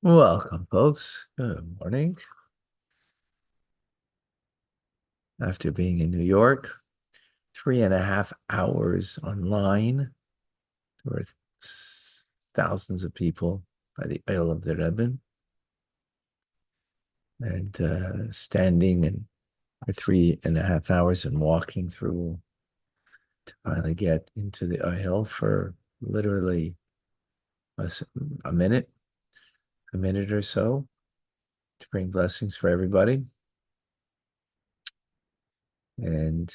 Welcome, folks. Good morning. After being in New York, 3.5 hours online, there were thousands of people by the Isle of the Rebbe, and standing and for 3.5 hours and walking through to finally get into the Isle for literally a, a minute, or so to bring blessings for everybody. And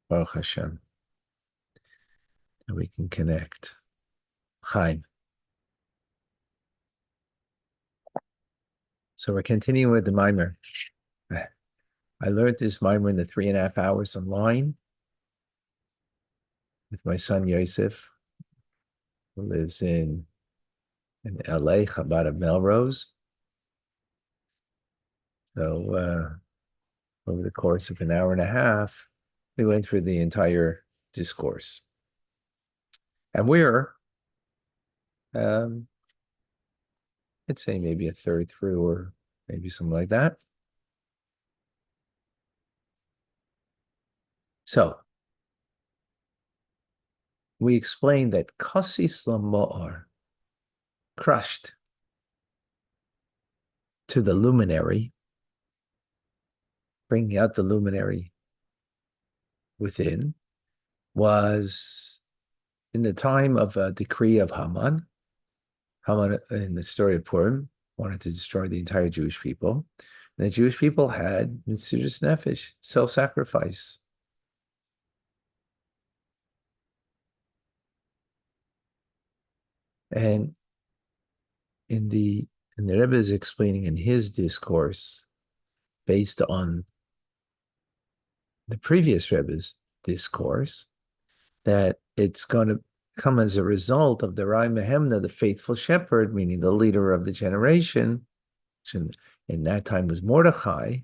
Baruch Hashem, that we can connect. Chaim. So we're continuing with the mimer. I learned this mimer in the 3.5 hours online with my son Yosef, who lives in LA, Chabad of Melrose. So over the course of an hour and a half, we went through the entire discourse. And we're, I'd say maybe a third through, or maybe something like that. So we explained that Kasis Lamo'ar, crushed to the luminary, bringing out the luminary within, was in the time of a decree of Haman. Haman, in the story of Purim, wanted to destroy the entire Jewish people. And the Jewish people had Mitzvahs Nefesh, self-sacrifice. And the Rebbe is explaining in his discourse, based on the previous Rebbe's discourse, that it's going to come as a result of the Rai Mehemna, the faithful shepherd, meaning the leader of the generation, which in that time was Mordechai,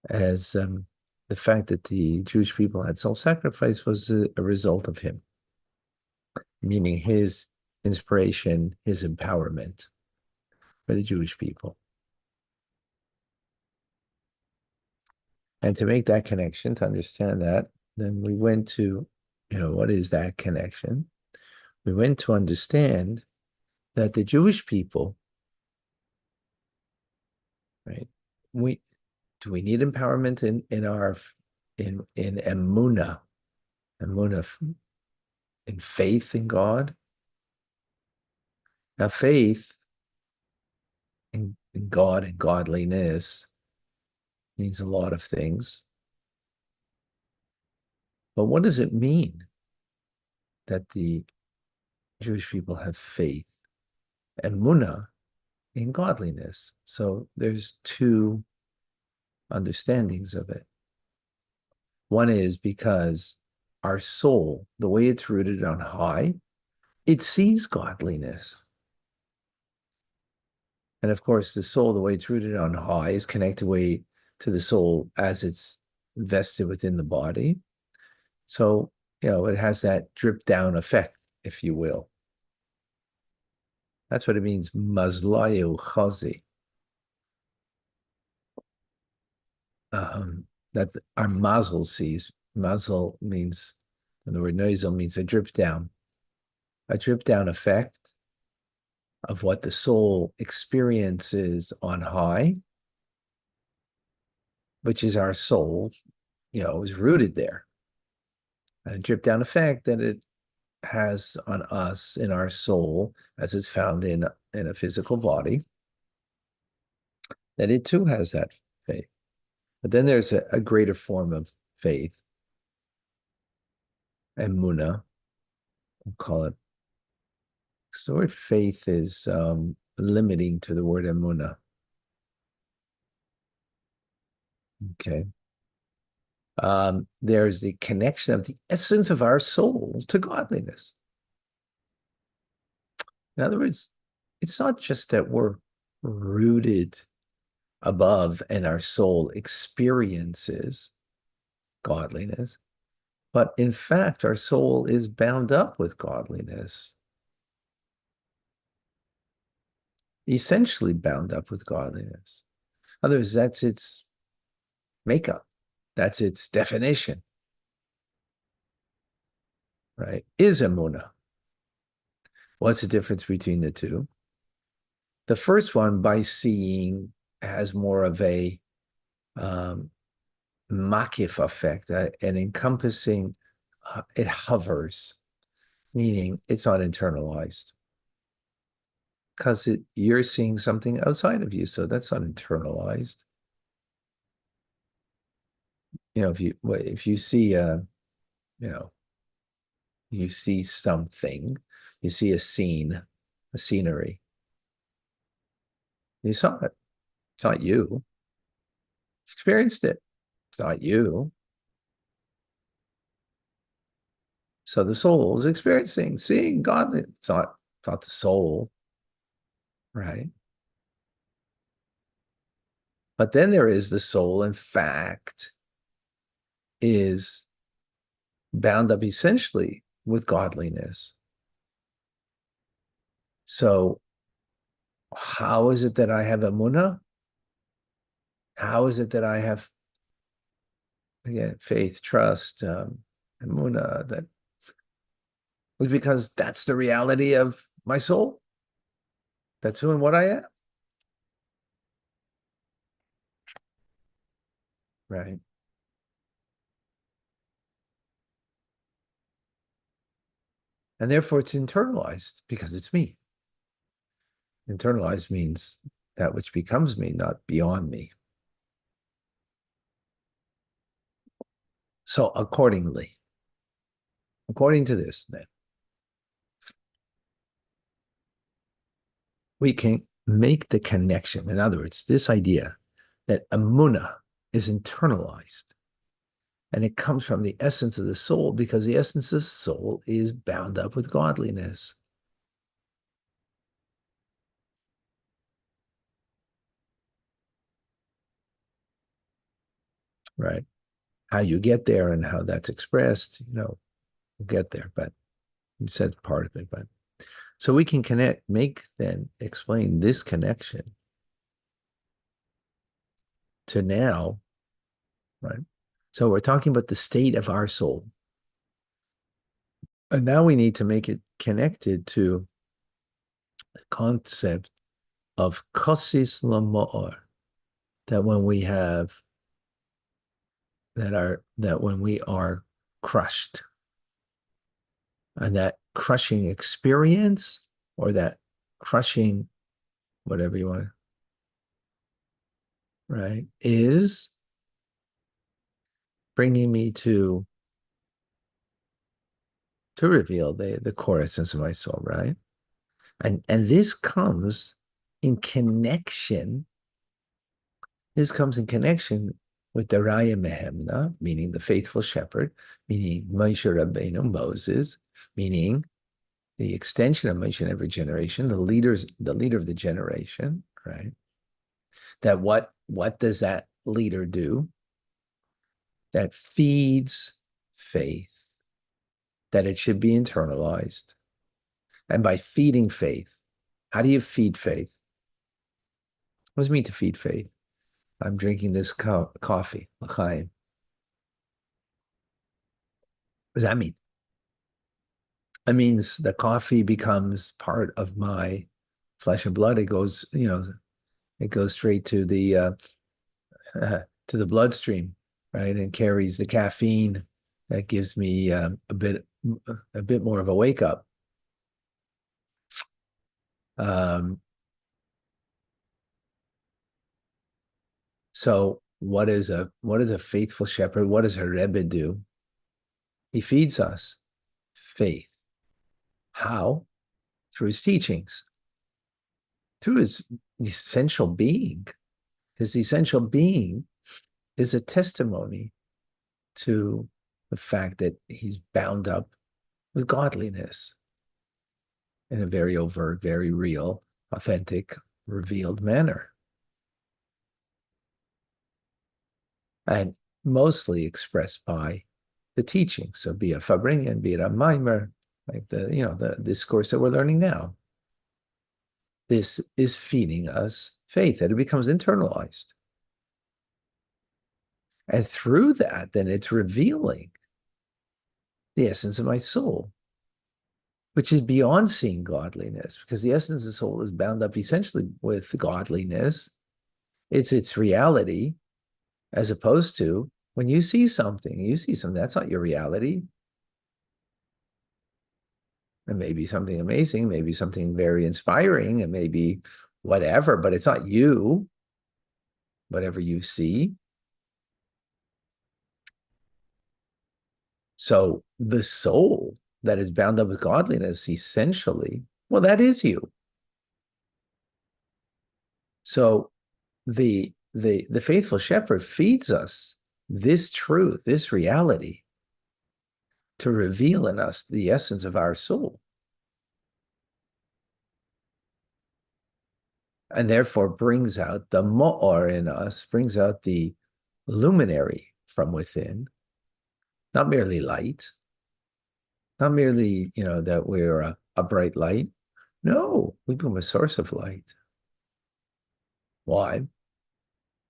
as the fact that the Jewish people had self-sacrifice was a result of him, meaning his inspiration, his empowerment for the Jewish people. And to make that connection, to understand that, then we went to, what is that connection? We went to understand that the Jewish people, right? Do we need empowerment in emunah, in faith in God? Now, faith in God and godliness means a lot of things. But what does it mean that the Jewish people have faith and munah in godliness? So there's two understandings of it. One is because our soul, the way it's rooted on high, it sees godliness. And of course, the soul, the way it's rooted on high, is connected way to the soul as it's vested within the body. So, it has that drip down effect, if you will. That's what it means, mazlayu chazi. That our mazel sees. Mazel means, and the word noisel means a drip down effect of what the soul experiences on high, which is our soul, is rooted there. And a drip down effect that it has on us in our soul, as it's found in a physical body, that it too has that faith. But then there's a greater form of faith, emunah, we'll call it. So the word faith is limiting to the word emunah. Okay. There's the connection of the essence of our soul to godliness. In other words, it's not just that we're rooted above and our soul experiences godliness, but in fact, our soul is bound up with godliness. essentially bound up with godliness. In other words, that's its makeup. That's its definition, right? Is emunah. What's the difference between the two? The first one, by seeing, has more of a makif effect, an encompassing, it hovers, meaning it's not internalized. Because you're seeing something outside of you, so that's not internalized. If you see you see something, you see a scene, a scenery, you saw it. It's not you. You experienced it. It's not you. So the soul is experiencing, seeing God. It's not the soul, right? But then there is the soul, in fact, is bound up essentially with godliness. So how is it that I have emunah? How is it that I have, again, faith, trust, emunah? That was because that's the reality of my soul. That's who and what I am. Right. And therefore it's internalized because it's me. Internalized means that which becomes me, not beyond me. So according to this, then, we can make the connection. In other words, this idea that emunah is internalized, and it comes from the essence of the soul, because the essence of the soul is bound up with godliness. Right. How you get there and how that's expressed, we'll get there, but you said part of it. But so we can explain this connection to now, right? So we're talking about the state of our soul. And now we need to make it connected to the concept of kosis lamor, that when we are crushed, and that crushing experience, or that crushing, whatever you want, right, is bringing me to reveal the core essence of my soul, right? And this comes in connection. This comes in connection with the Raya Mehemna, meaning the faithful shepherd, meaning Moshe Rabbeinu, Moses, meaning the extension of Moshe in every generation, the leader of the generation, right? That what does that leader do? That feeds faith, that it should be internalized. And by feeding faith, how do you feed faith? What does it mean to feed faith? I'm drinking this coffee, l'chaim. What does that mean? It means the coffee becomes part of my flesh and blood. It goes straight to the bloodstream, right? And carries the caffeine that gives me a bit more of a wake up. So what is a faithful shepherd? What does a Rebbe do? He feeds us faith. How? Through his teachings, through his essential being. His essential being is a testimony to the fact that he's bound up with godliness in a very overt, very real, authentic, revealed manner. And mostly expressed by the teaching. So be it Fabringen, be it a Maimer, like the discourse that we're learning now. this is feeding us faith, that it becomes internalized. And through that, then it's revealing the essence of my soul, which is beyond seeing godliness, because the essence of the soul is bound up essentially with godliness. It's its reality, as opposed to when you see something, that's not your reality. It may be something amazing, maybe something very inspiring, and maybe whatever, but it's not you, whatever you see. So the soul that is bound up with godliness, essentially, well, that is you. So the faithful shepherd feeds us this truth, this reality, to reveal in us the essence of our soul. And therefore brings out the mo'or in us, brings out the luminary from within, not merely light, not merely, that we're a bright light. No, we become a source of light. Why?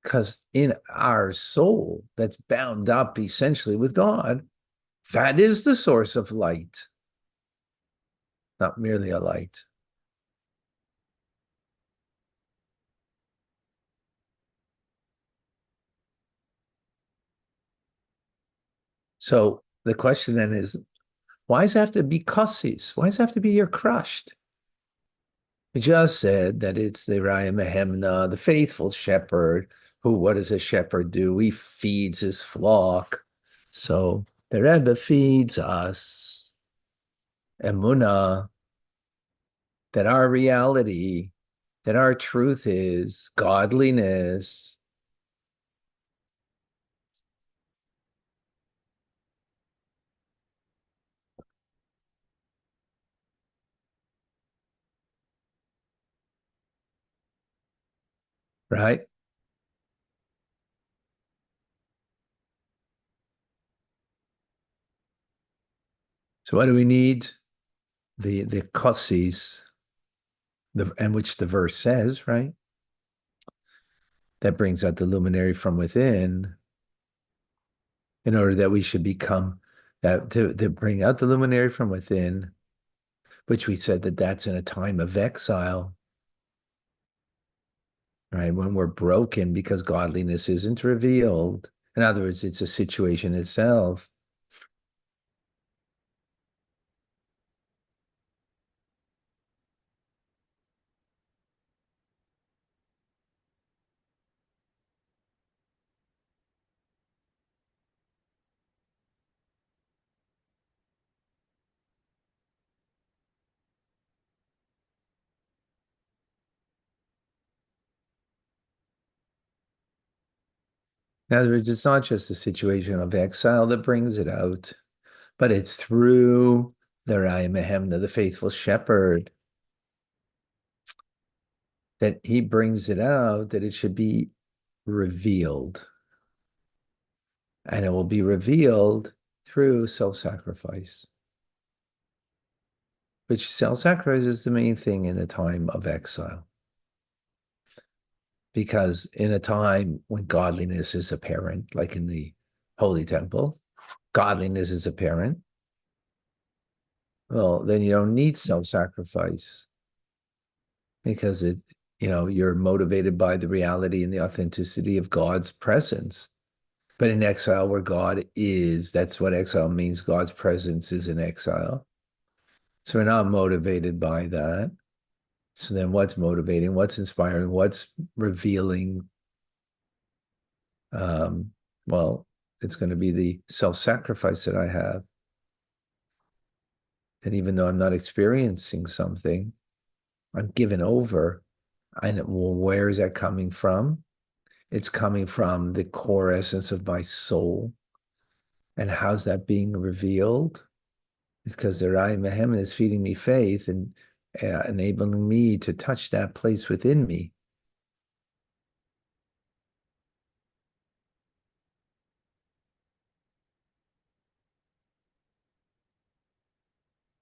Because in our soul that's bound up essentially with God, that is the source of light, not merely a light. So the question then is, why does it have to be kassis? Why does it have to be you're crushed? We just said that it's the Raya Mehemna, the faithful shepherd, who, what does a shepherd do? He feeds his flock. So the Rebbe feeds us emunah, that our reality, that our truth is godliness. Right? So what do we need? The kassis, and which the verse says, right? That brings out the luminary from within, in order that we should become that, to bring out the luminary from within, which we said that that's in a time of exile, right? When we're broken because godliness isn't revealed. In other words, it's a situation itself. In other words, it's not just a situation of exile that brings it out, but it's through the Rai Mehemna, the faithful shepherd, that he brings it out, that it should be revealed. And it will be revealed through self-sacrifice, which self-sacrifice is the main thing in a time of exile. Because in a time when godliness is apparent, like in the Holy Temple, godliness is apparent, well, then you don't need self-sacrifice, because you're motivated by the reality and the authenticity of God's presence. But in exile, where God is, that's what exile means. God's presence is in exile. So we're not motivated by that. So then what's motivating? What's inspiring? What's revealing? Well, it's going to be the self-sacrifice that I have. And even though I'm not experiencing something, I'm given over. And well, where is that coming from? It's coming from the core essence of my soul. And how's that being revealed? It's because the Rai Mehem is feeding me faith and enabling me to touch that place within me.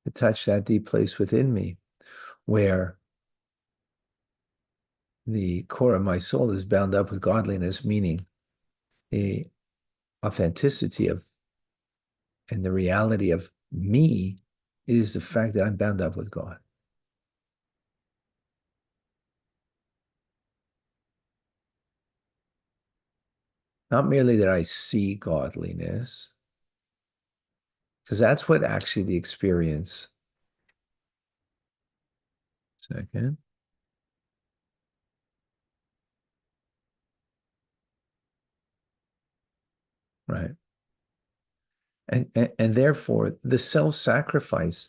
To touch that deep place within me where the core of my soul is bound up with godliness, meaning the authenticity of and the reality of me is the fact that I'm bound up with God. Not merely that I see godliness, because that's what actually the experience. Second, right. And therefore, the self-sacrifice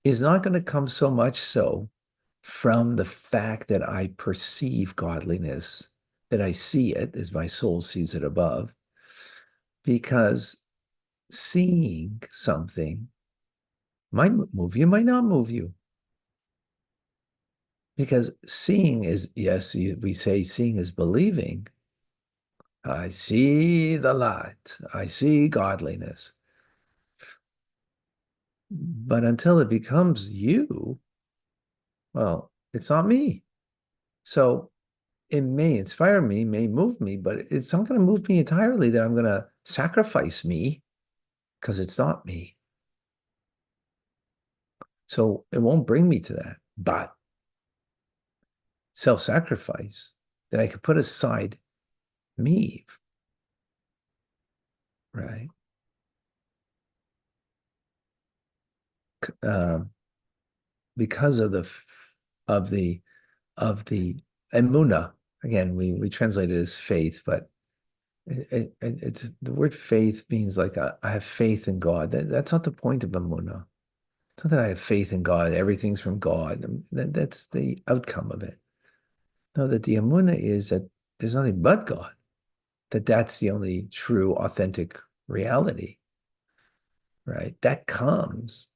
is not going to come so much so from the fact that I perceive godliness, that I see it as my soul sees it above, because seeing something might move you, might not move you. Because seeing is, yes, we say seeing is believing. I see the light. I see godliness. But until it becomes you, well, it's not me. So it may inspire me, may move me, but it's not going to move me entirely that I'm going to sacrifice me because it's not me. So it won't bring me to that. But self-sacrifice, that I could put aside me, right? Um, because of of the of the emuna. Again, we translate it as faith, but it's the word faith means like I have faith in God. That's not the point of emuna. It's not that I have faith in God. Everything's from God. That's the outcome of it. No, that the emuna is that there's nothing but God. That's the only true, authentic reality, right? That comes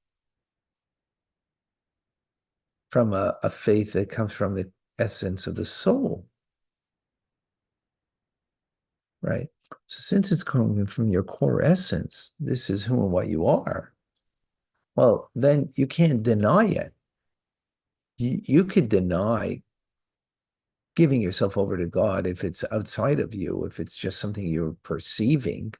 from a faith that comes from the essence of the soul, right? So since it's coming from your core essence, this is who and what you are. Well, then you can't deny it. You could deny giving yourself over to God if it's outside of you, if it's just something you're perceiving,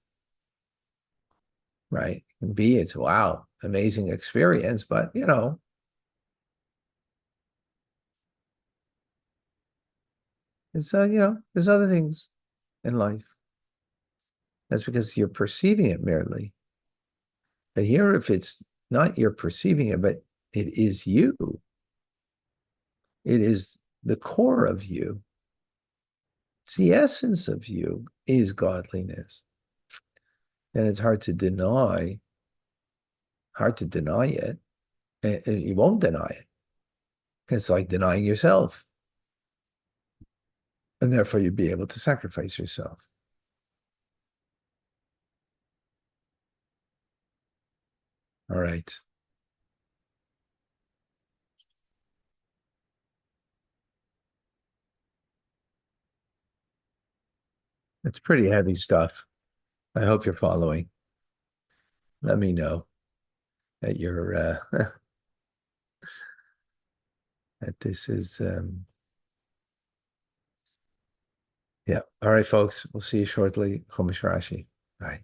right? And B, it's wow, amazing experience, but it's there's other things in life. That's because you're perceiving it merely. But here, if it's not you're perceiving it, but it is you, it is the core of you. It's the essence of you is godliness. And it's hard to deny it. And you won't deny it. It's like denying yourself. And therefore you'd be able to sacrifice yourself. All right. It's pretty heavy stuff. I hope you're following. Let me know that you're that this is yeah. All right, folks. We'll see you shortly. Chumash Rashi. Bye.